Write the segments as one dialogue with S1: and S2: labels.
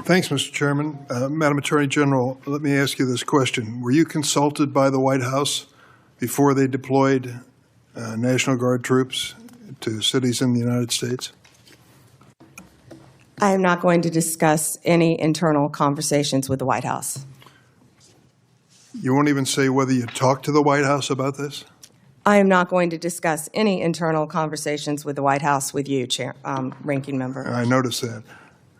S1: Thanks, Mr. Chairman. Madam Attorney General, let me ask you this question. Were you consulted by the White House before they deployed National Guard troops to cities in the United States?
S2: I am not going to discuss any internal conversations with the White House.
S1: You won't even say whether you talked to the White House about this?
S2: I am not going to discuss any internal conversations with the White House with you, Ranking Member.
S1: I noticed that.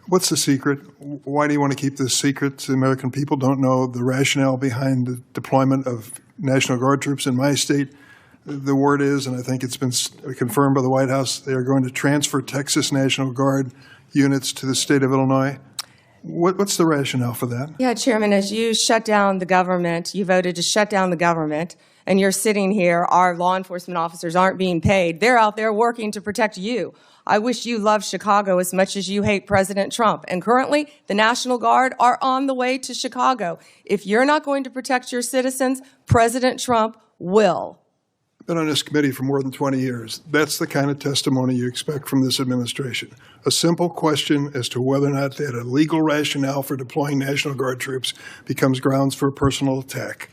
S1: What's the secret? Why do you want to keep this secret? The American people don't know the rationale behind the deployment of National Guard troops in my state. The word is, and I think it's been confirmed by the White House, they are going to transfer Texas National Guard units to the state of Illinois. What's the rationale for that?
S2: Yeah, Chairman, as you shut down the government, you voted to shut down the government, and you're sitting here, our law enforcement officers aren't being paid. They're out there working to protect you. I wish you loved Chicago as much as you hate President Trump. And currently, the National Guard are on the way to Chicago. If you're not going to protect your citizens, President Trump will.
S1: Been on this committee for more than 20 years. That's the kind of testimony you expect from this administration. A simple question as to whether or not they had a legal rationale for deploying National Guard troops becomes grounds for a personal attack.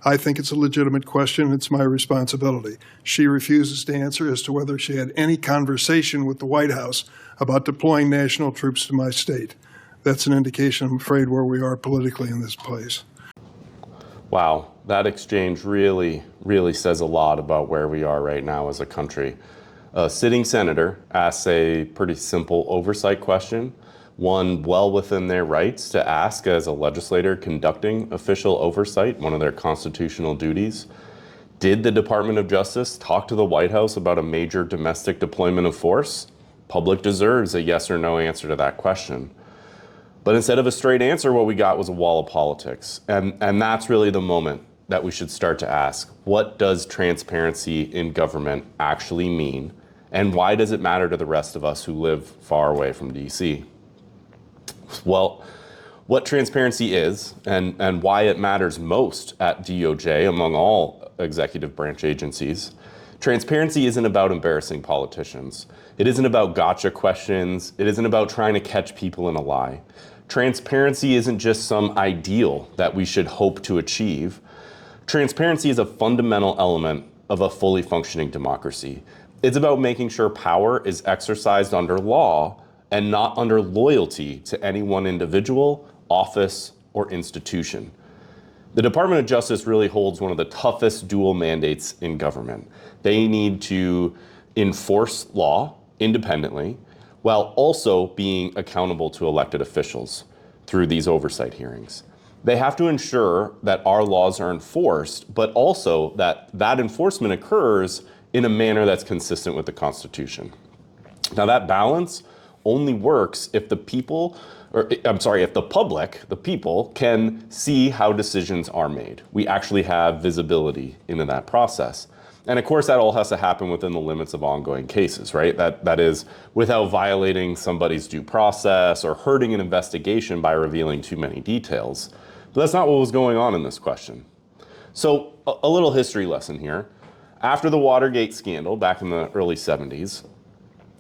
S1: I think it's a legitimate question. It's my responsibility. She refuses to answer as to whether she had any conversation with the White House about deploying national troops to my state. That's an indication, I'm afraid, where we are politically in this place.
S3: Wow, that exchange really says a lot about where we are right now as a country. A sitting senator asks a pretty simple oversight question, one well within their rights to ask as a legislator conducting official oversight, one of their constitutional duties. Did the Department of Justice talk to the White House about a major domestic deployment of force? Public deserves a yes or no answer to that question. But instead of a straight answer, what we got was a wall of politics. And that's really the moment that we should start to ask, what does transparency in government actually mean? And why does it matter to the rest of us who live far away from DC? Well, what transparency is and why it matters most at DOJ among all executive branch agencies, transparency isn't about embarrassing politicians. It isn't about gotcha questions. It isn't about trying to catch people in a lie. Transparency isn't just some ideal that we should hope to achieve. Transparency is a fundamental element of a fully functioning democracy. It's about making sure power is exercised under law and not under loyalty to any one individual, office, or institution. The Department of Justice really holds one of the toughest dual mandates in government. They need to enforce law independently while also being accountable to elected officials through these oversight hearings. They have to ensure that our laws are enforced, but also that that enforcement occurs in a manner that's consistent with the Constitution. Now that balance only works if the public, the people, can see how decisions are made. We actually have visibility into that process. And of course, that all has to happen within the limits of ongoing cases, right? That is without violating somebody's due process or hurting an investigation by revealing too many details. But that's not what was going on in this question. So a little history lesson here. After the Watergate scandal back in the early 70s,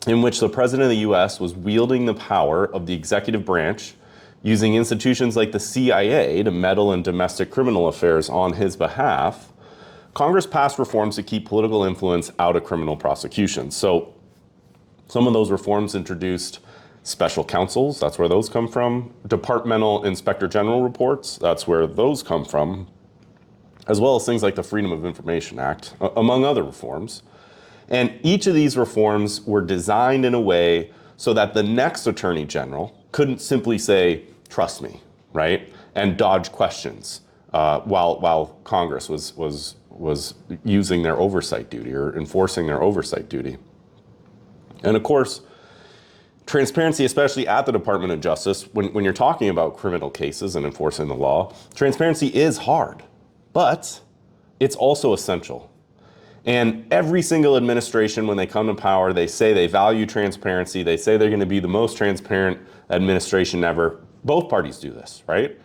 S3: in which the President of the US was wielding the power of the executive branch, using institutions like the CIA to meddle in domestic criminal affairs on his behalf, Congress passed reforms to keep political influence out of criminal prosecution. So some of those reforms introduced special counsels, that's where those come from, departmental inspector general reports, that's where those come from, as well as things like the Freedom of Information Act, among other reforms. And each of these reforms were designed in a way so that the next attorney general couldn't simply say, trust me, right? And dodge questions while Congress was using their oversight duty or enforcing their oversight duty. And of course, transparency, especially at the Department of Justice, when you're talking about criminal cases and enforcing the law, transparency is hard, but it's also essential. And every single administration, when they come to power, they say they value transparency. They say they're going to be the most transparent administration ever. Both parties do this, right?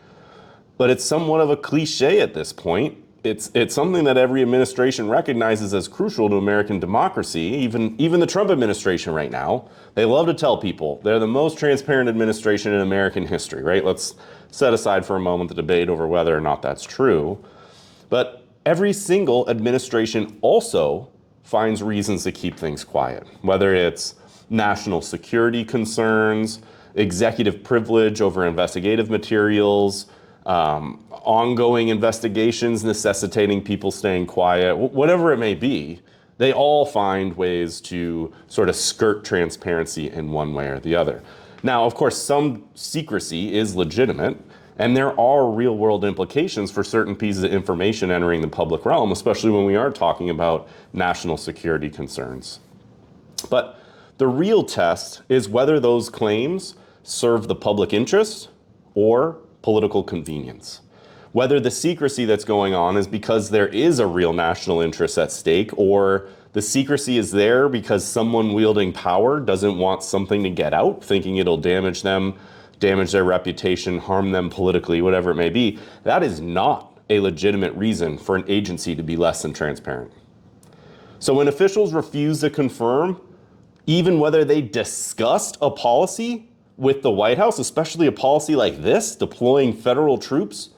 S3: But it's somewhat of a cliche at this point it's something that every administration recognizes as crucial to American democracy. Even the Trump administration right now, they love to tell people they're the most transparent administration in American history, right? Let's set aside for a moment the debate over whether or not that's true. But every single administration also finds reasons to keep things quiet, whether it's national security concerns, executive privilege over investigative materials, ongoing investigations necessitating people staying quiet, whatever it may be, they all find ways to sort of skirt transparency in one way or the other. Now, of course, some secrecy is legitimate, and there are real world implications for certain pieces of information entering the public realm, especially when we are talking about national security concerns. But the real test is whether those claims serve the public interest or political convenience. Whether the secrecy that's going on is because there is a real national interest at stake, or the secrecy is there because someone wielding power doesn't want something to get out, thinking it'll damage them, damage their reputation, harm them politically, whatever it may be. That is not a legitimate reason for an agency to be less than transparent. So when officials refuse to confirm even whether they discussed a policy with the White House, especially a policy like this, deploying federal troops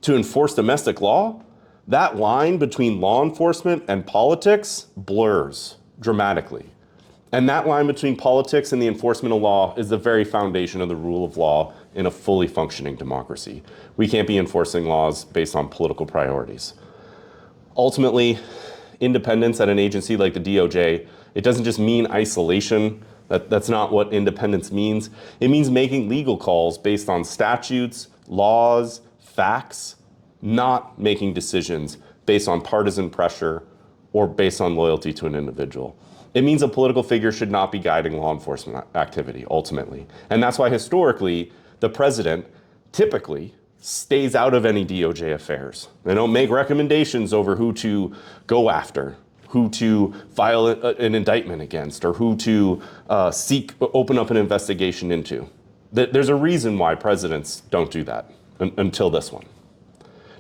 S3: to enforce domestic law, that line between law enforcement and politics blurs dramatically. And that line between politics and the enforcement of law is the very foundation of the rule of law in a fully functioning democracy. We can't be enforcing laws based on political priorities. Ultimately, independence at an agency like the DOJ, it doesn't just mean isolation. That's not what independence means. It means making legal calls based on statutes, laws, facts, not making decisions based on partisan pressure or based on loyalty to an individual. It means a political figure should not be guiding law enforcement activity, ultimately. And that's why historically, the president typically stays out of any DOJ affairs. They don't make recommendations over who to go after, who to file an indictment against, or who to open up an investigation into. There's a reason why presidents don't do that until this one.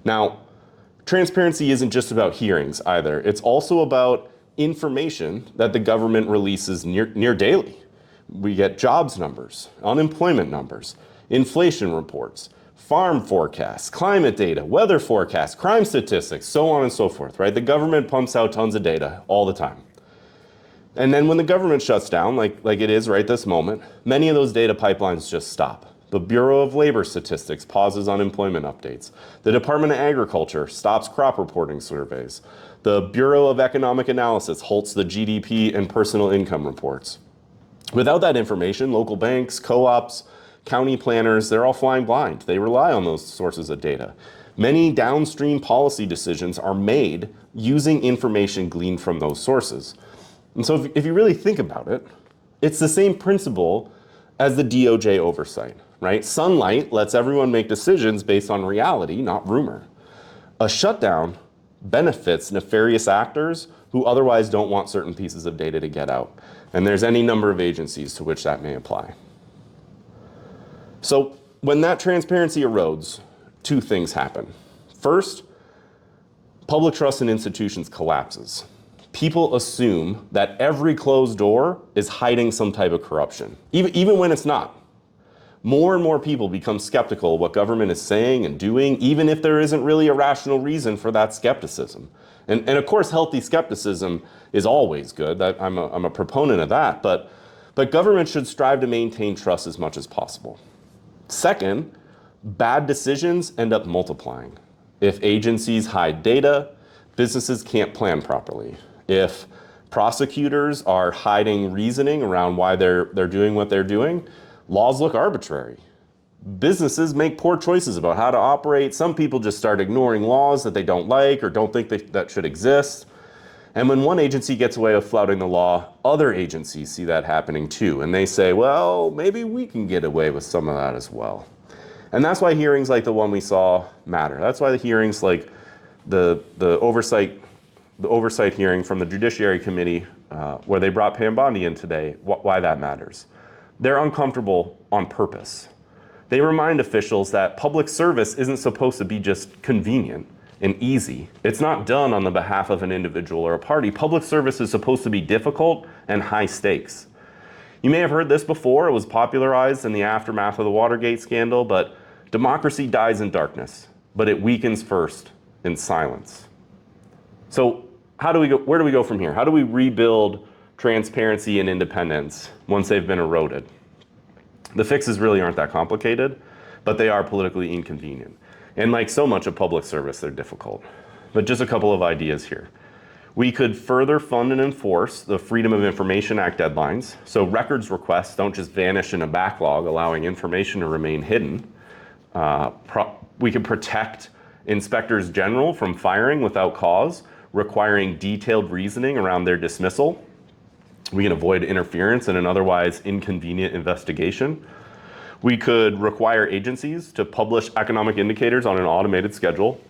S3: Now, transparency isn't just about hearings either. It's also about information that the government releases near daily. We get jobs numbers, unemployment numbers, inflation reports, farm forecasts, climate data, weather forecasts, crime statistics, so on and so forth, right? The government pumps out tons of data all the time. And then when the government shuts down, like it is right this moment, many of those data pipelines just stop. The Bureau of Labor Statistics pauses unemployment updates. The Department of Agriculture stops crop reporting surveys. The Bureau of Economic Analysis halts the GDP and personal income reports. Without that information, local banks, co-ops, county planners, they're all flying blind. They rely on those sources of data. Many downstream policy decisions are made using information gleaned from those sources. And so if you really think about it, it's the same principle as the DOJ oversight, right? Sunlight lets everyone make decisions based on reality, not rumor. A shutdown benefits nefarious actors who otherwise don't want certain pieces of data to get out. And there's any number of agencies to which that may apply. So when that transparency erodes, two things happen. First, public trust in institutions collapses. People assume that every closed door is hiding some type of corruption, even when it's not. More and more people become skeptical of what government is saying and doing, even if there isn't really a rational reason for that skepticism. And of course, healthy skepticism is always good. I'm a proponent of that, but government should strive to maintain trust as much as possible. Second, bad decisions end up multiplying. If agencies hide data, businesses can't plan properly. If prosecutors are hiding reasoning around why they're doing what they're doing, laws look arbitrary. Businesses make poor choices about how to operate. Some people just start ignoring laws that they don't like or don't think that should exist. And when one agency gets away with flouting the law, other agencies see that happening too. And they say, well, maybe we can get away with some of that as well. And that's why hearings like the one we saw matter. That's why the hearings like the oversight hearing from the Judiciary Committee, where they brought Pam Bondi in today, why that matters. They're uncomfortable on purpose. They remind officials that public service isn't supposed to be just convenient. and easy. It's not done on the behalf of an individual or a party. Public service is supposed to be difficult and high stakes. You may have heard this before. It was popularized in the aftermath of the Watergate scandal, but democracy dies in darkness, but it weakens first in silence. So where do we go from here? How do we rebuild transparency and independence once they've been eroded? The fixes really aren't that complicated, but they are politically inconvenient. And like so much of public service, they're difficult. But just a couple of ideas here. We could further fund and enforce the Freedom of Information Act deadlines, so records requests don't just vanish in a backlog, allowing information to remain hidden. We could protect inspectors general from firing without cause, requiring detailed reasoning around their dismissal. We can avoid interference in an otherwise inconvenient investigation. We could require agencies to publish economic indicators on an automated schedule,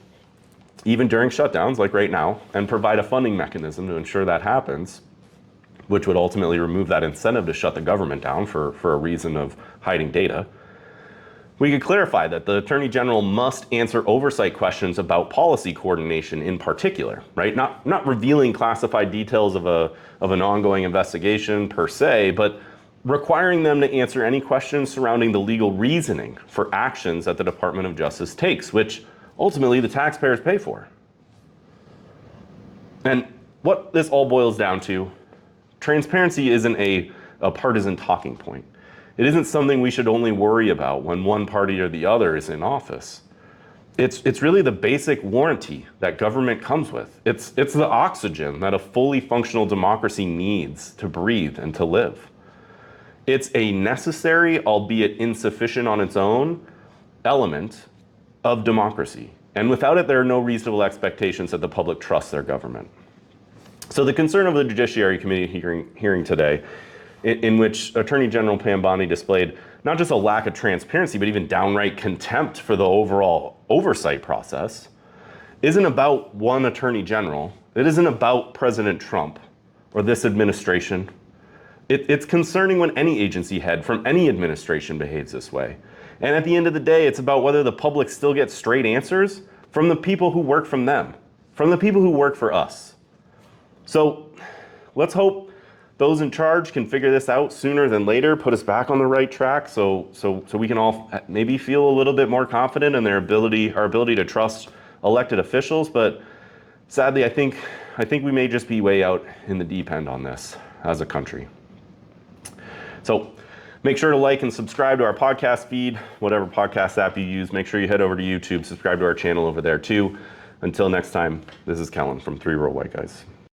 S3: even during shutdowns like right now, and provide a funding mechanism to ensure that happens, which would ultimately remove that incentive to shut the government down for a reason of hiding data. We could clarify that the Attorney General must answer oversight questions about policy coordination in particular, right? Not revealing classified details of an ongoing investigation per se, but requiring them to answer any questions surrounding the legal reasoning for actions that the Department of Justice takes, which ultimately the taxpayers pay for. And what this all boils down to, transparency isn't a partisan talking point. It isn't something we should only worry about when one party or the other is in office. It's really the basic warranty that government comes with. It's the oxygen that a fully functional democracy needs to breathe and to live. It's a necessary, albeit insufficient on its own, element of democracy. And without it, there are no reasonable expectations that the public trusts their government. So the concern of the Judiciary Committee hearing today, in which Attorney General Pam Bondi displayed not just a lack of transparency, but even downright contempt for the overall oversight process, isn't about one Attorney General. It isn't about President Trump or this administration. It's concerning when any agency head from any administration behaves this way. And at the end of the day, it's about whether the public still gets straight answers from the people who work from them, from the people who work for us. So let's hope those in charge can figure this out sooner than later, put us back on the right track so we can all maybe feel a little bit more confident in our ability to trust elected officials. But sadly, I think we may just be way out in the deep end on this as a country. So make sure to like and subscribe to our podcast feed, whatever podcast app you use. Make sure you head over to YouTube, subscribe to our channel over there too. Until next time, this is Kellen from 3 Rural White Guys.